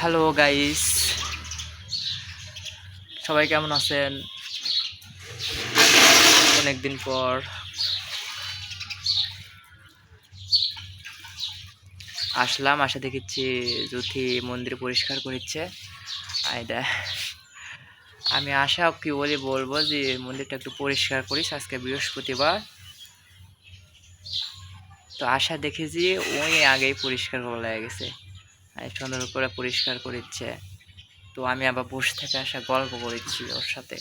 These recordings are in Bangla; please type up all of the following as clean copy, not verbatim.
হ্যালো গাইস, সবাই কেমন আছেন? অনেকদিন পর আসলাম, আসা দেখেছি জ্যোতি মন্দির পরিষ্কার করছে। আমি আশা কি বলবো যে মন্দিরটা একটু পরিষ্কার করিস, আজকে বৃহস্পতিবার। তো আশা দেখেছি ওই আগেই পরিষ্কার করা লেগে গেছে, সুন্দর করে পরিষ্কার করিচ্ছে। তো আমি আবার বসে থেকে আসা গল্প করেছি ওর সাথে।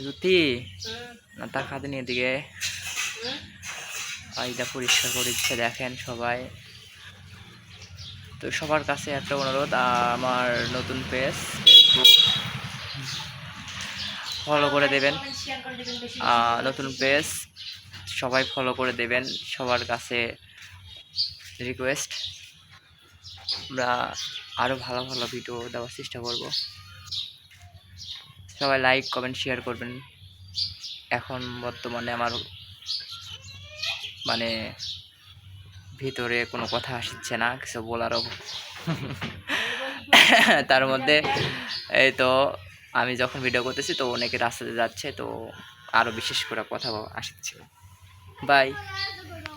জ্যোতি না তাকাতে নিয়ে দিকে এইটা পরিষ্কার করিচ্ছে, দেখেন সবাই। তো সবার কাছে একটা অনুরোধ, আমার নতুন পেজ ফেসবুক ফলো করে দেবেন। নতুন পেজ সবাই ফলো করে দেবেন, সবার কাছে রিকোয়েস্ট। আমরা আরও ভালো ভালো ভিডিও দেওয়ার চেষ্টা করব। সবাই লাইক কমেন্ট শেয়ার করবেন। এখন বর্তমানে আমার মানে ভিতরে কোনো কথা আসছে না, কিছু বলারও। তার মধ্যে এই তো আমি যখন ভিডিও করতেছি তো অনেকে রাস্তাতে যাচ্ছে, তো আরও বিশেষ করে কথা আসছে। বাই।